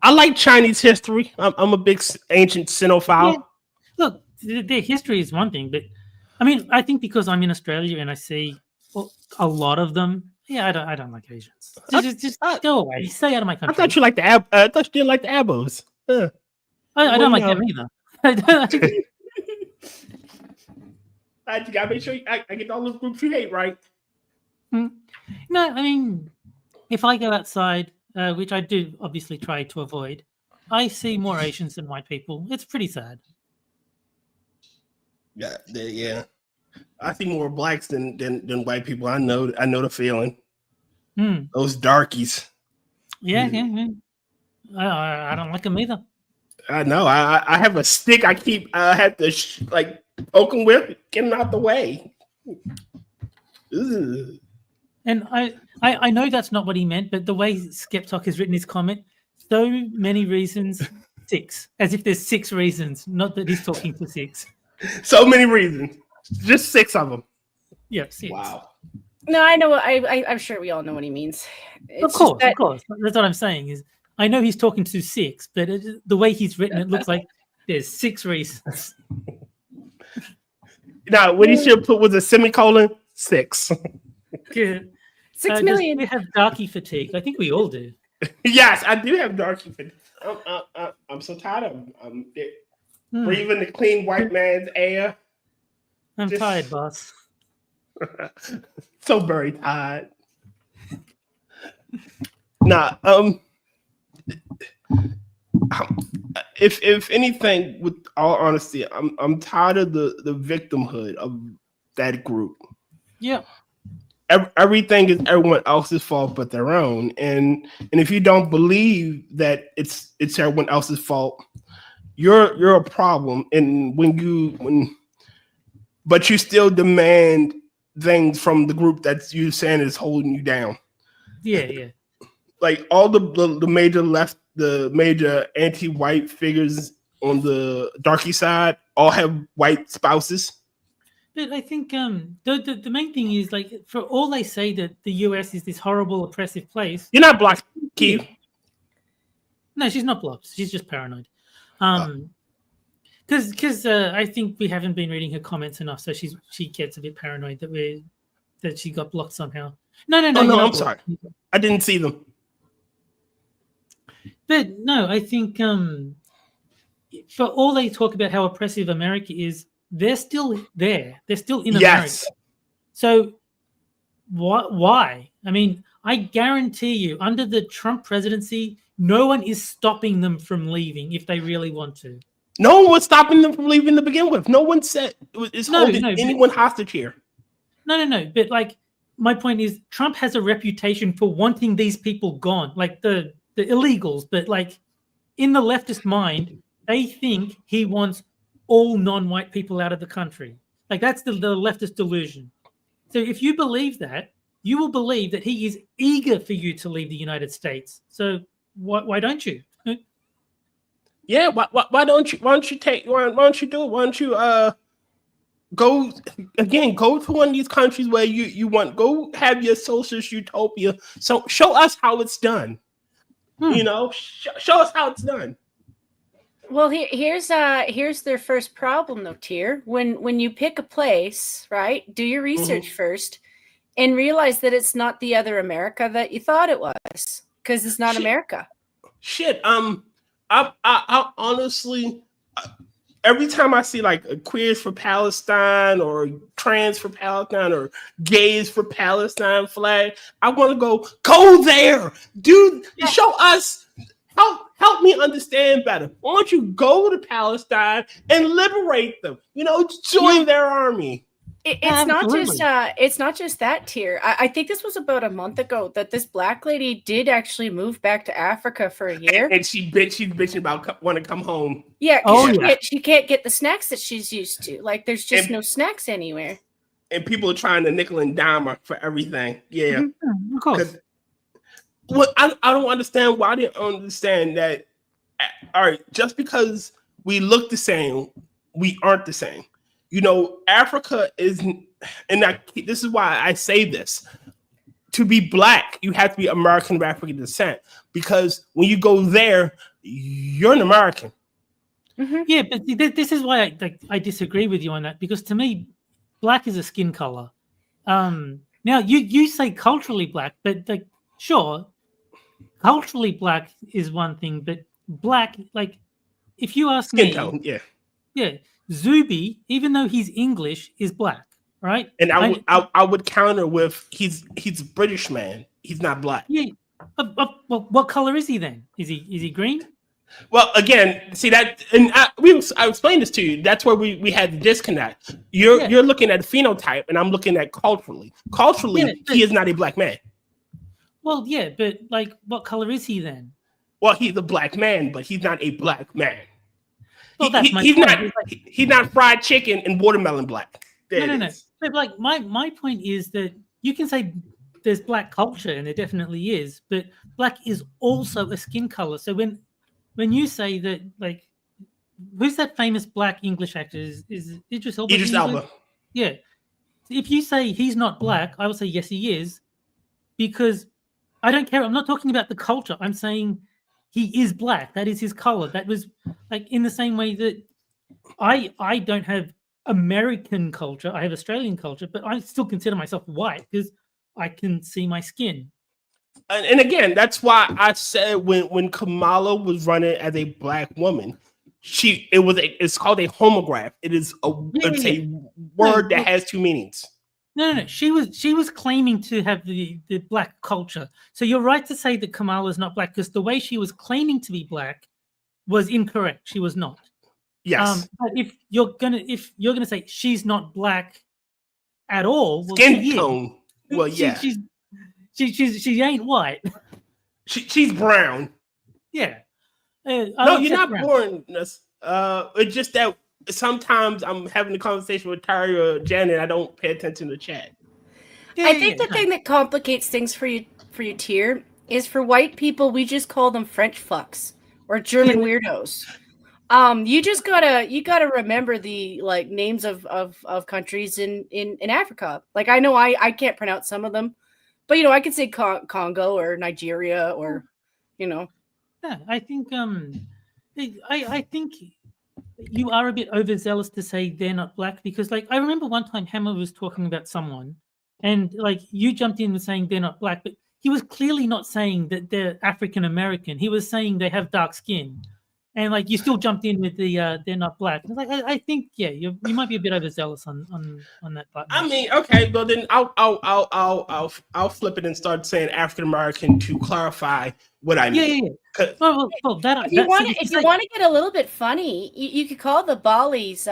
I like Chinese history. I'm a big ancient Sinophile. Yeah. Look, their history is one thing, but I mean, I think because I'm in Australia and I see a lot of them. Yeah, I don't like Asians. Just go away. Stay out of my country. I thought you liked the I thought you didn't like the Abos. I don't like them either. I gotta make sure I get all those groups you hate right. No, I mean, if I go outside, which I do obviously try to avoid, I see more Asians than white people. It's pretty sad. Yeah. I see more blacks than white people. I know the feeling. Those darkies. Yeah. I don't like them either. I know. I have a stick. I have to poke them with, get them out the way. Ugh. And I know that's not what he meant, but the way Skeptok has written his comment, so many reasons, 6, as if there's 6 reasons, not that he's talking to 6. So many reasons, just 6 of them. Yeah, 6. Wow. No, I know. I'm sure we all know what he means. Of course. That's what I'm saying. Is I know he's talking to 6, but the way he's written it looks like there's 6 reasons. Now, what he should put was a semicolon 6. Good. 6 million. We have darky fatigue. I think we all do. Yes, I do have darky fatigue. I'm so tired of breathing the clean white man's air. I'm tired, boss. So very tired. Nah, if anything, with all honesty, I'm tired of the victimhood of that group. Yeah. Everything is everyone else's fault but their own, and if you don't believe that it's everyone else's fault, you're a problem. And but you still demand things from the group that you saying is holding you down. Yeah. Like all the major left, the major anti-white figures on the darky side all have white spouses. But I think the main thing is, like, for all they say that the US is this horrible, oppressive place. You're not blocked, Keith. No, she's not blocked. She's just paranoid. Because I think we haven't been reading her comments enough, so she gets a bit paranoid that she got blocked somehow. No. I'm sorry. I didn't see them. But no, I think for all they talk about how oppressive America is, they're still there. They're still in America. So why? I mean, I guarantee you, under the Trump presidency, no one is stopping them from leaving if they really want to. No one was stopping them from leaving to begin with. No one said is holding anyone hostage here. No. But like, my point is, Trump has a reputation for wanting these people gone, like the illegals. But like, in the leftist mind, they think he wants all non-white people out of the country. Like, that's the leftist delusion. So if you believe that, you will believe that he is eager for you to leave the United States. So why don't you? Yeah, why don't you do it? Why don't you go to one of these countries where you want, go have your socialist utopia. So show us how it's done. You know, show us how it's done. Well, here's their first problem though, Tier. When you pick a place, right? Do your research first and realize that it's not the other America that you thought it was, because it's not America. Shit. I honestly, every time I see like a queers for Palestine or trans for Palestine or gays for Palestine flag, I want to go there, dude. Show us. Help me understand better. Why don't you go to Palestine and liberate them? Yeah, Join their army. It's not just absolutely. it's not just that tier. I think this was about a month ago that this black lady did actually move back to Africa for a year. And she's bitching about want to come home. Yeah, Oh because yeah. she can't get the snacks that she's used to. Like, there's just And, no snacks anywhere. and people are trying to nickel and dime her for everything. Yeah. Mhm. Of course. Well, I don't understand why they don't understand that. All right, just because we look the same, we aren't the same. Africa is, this is why I say this. To be black, you have to be American of African descent, because when you go there, you're an American. Mhm. Yeah, but this is why I disagree with you on that, because to me, black is a skin color. Now you say culturally black, but like sure, culturally black is one thing, but black, like if you ask Skin me, tone, yeah. yeah, Zuby, even though he's English, is black, right? And I would counter with he's a British man. He's not black. Yeah. Well, what color is he then? Is he green? Well, again, see that, and I explained this to you. That's where we had the disconnect. You're looking at phenotype, and I'm looking at culturally. Culturally, Yeah, he is not a black man. Well, yeah, but like, what color is he then? Well, he's a black man, but he's not a black man. Well, that's my He's point. not he's not fried chicken and watermelon black. There No. it is. But like, my point is that you can say there's black culture, and there definitely is, but black is also a skin color. So when you say that, like, who's that famous black English actor? Is Idris Elba Idris English? Elba. Yeah. If you say he's not black, I will say yes, he is, because I don't care. I'm not talking about the culture. I'm saying he is black. That is his color. That was like in the same way that I don't have American culture. I have Australian culture, but I still consider myself white because I can see my skin. And again, that's why I said when Kamala was running as a black woman, it's called a homograph. It's a word that has two meanings. No. She was claiming to have the black culture. So you're right to say that Kamala is not black, because the way she was claiming to be black was incorrect. She was not. Yes. But if you're gonna say she's not black at all, well, Skin she tone. is. Well, yeah. She ain't white. She's brown. Yeah. No, you're not born. It's just that sometimes I'm having a conversation with Tari or Janet. I don't pay attention to chat. Yeah, I think the thing that complicates things for you tier is, for white people, we just call them French fucks or German weirdos. You just gotta remember the like names of countries in Africa. Like, I know I can't pronounce some of them, but I could say Congo or Nigeria or Yeah, I think I think you are a bit overzealous to say they're not black, because like I remember one time Hammer was talking about someone, and like you jumped in and saying they're not black, but he was clearly not saying that they're African American. He was saying they have dark skin. And like you still jumped in with the they're not black. Like I think you might be a bit overzealous on that part. I mean, okay, but then I'll flip it and start saying African American to clarify what I mean. Yeah. Well, if you want to get a little bit funny, you could call the Bollies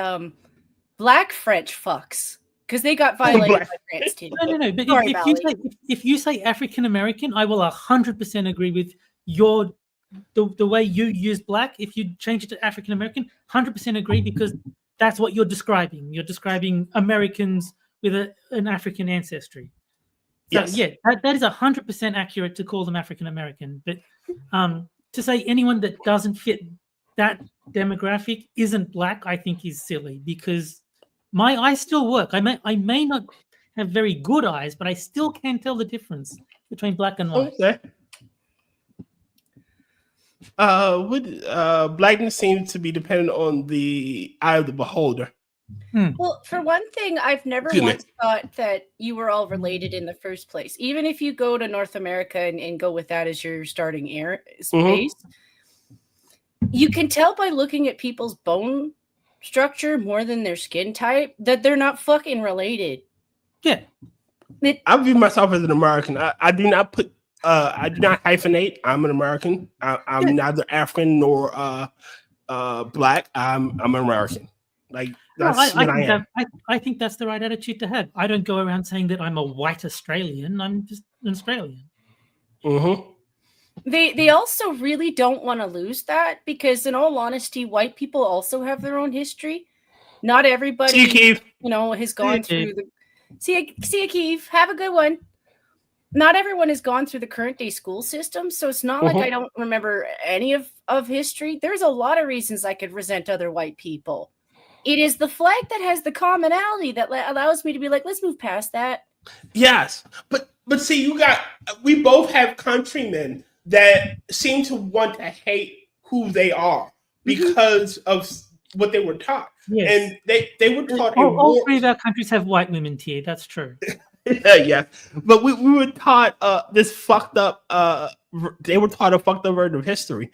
black French fucks, because they got violated by France too. No. But if you say African American, I will 100% agree with the way you use black. If you change it to African American, 100% agree, because that's what you're describing. You're describing Americans with an African ancestry. So yes. Yeah, that is 100% accurate to call them African American. But to say anyone that doesn't fit that demographic isn't black, I think is silly, because my eyes still work. I may not have very good eyes, but I still can tell the difference between black and white. Okay. Blackness seems to be dependent on the eye of the beholder. Well, for one thing, I've never once thought that you were all related in the first place. Even if you go to North America and go with that as your starting space, you can tell by looking at people's bone structure more than their skin type that they're not fucking related. Yeah. I view myself as an American. I do not put I do not hyphenate. I'm an American. I'm neither African nor black. I'm an American. Like that's what I am. I think that's the right attitude to have. I don't go around saying that I'm a white Australian. I'm just an Australian. Mm-hmm. They also really don't want to lose that because, in all honesty, white people also have their own history. Not everybody, See you, Keith. Has gone through the. See you, Keith. Have a good one. Not everyone has gone through the current day school system, so it's not like I don't remember any of history. There's a lot of reasons I could resent other white people. It is the flag that has the commonality that allows me to be like, let's move past that. Yes, but see, we both have countrymen that seem to want to hate who they are because of what they were taught. Yes. And they were taught all three of our countries have white women, Tier. That's true. Yeah, but we were taught this fucked up. They were taught a fucked up version of history.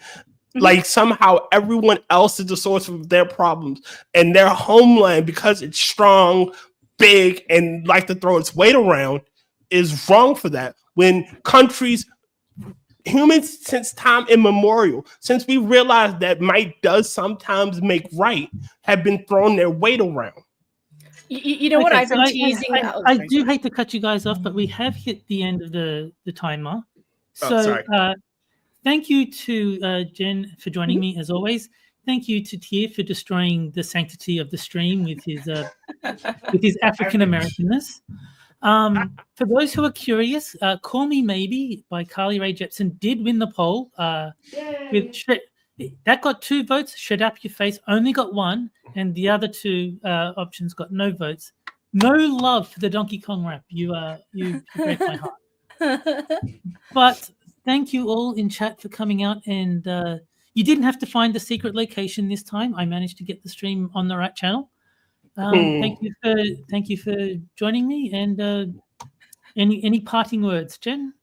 Like somehow everyone else is the source of their problems, and their homeland, because it's strong, big, and like to throw its weight around, is wrong for that. When humans since time immemorial, since we realized that might does sometimes make right, have been throwing their weight around. You know what I've been teasing? I do hate to cut you guys off, but we have hit the end of the timer. So thank you to Jen for joining me as always. Thank you to Tier for destroying the sanctity of the stream with his African Americanness. For those who are curious, "Call Me Maybe" by Carly Rae Jepsen did win the poll. That got 2 votes. "Shut Up Your Face" only got 1, and the other 2 options got no votes. No love for the Donkey Kong rap. You break my heart. But thank you all in chat for coming out, and you didn't have to find the secret location this time. I managed to get the stream on the right channel. Thank you for joining me. And any parting words, Jen?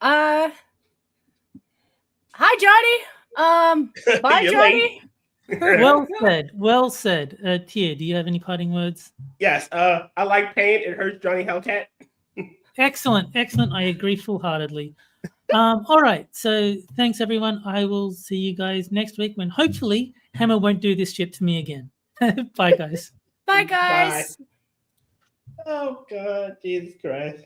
Hi, Johnny. Bye, Johnny. Well said. Tier, do you have any parting words? Yes. I like pain. It hurts, Johnny Hellcat. Excellent. I agree full-heartedly. All right. So thanks, everyone. I will see you guys next week when hopefully Hammer won't do this shit to me again. Bye, guys. Bye, guys. Bye. Oh, God. Jesus Christ.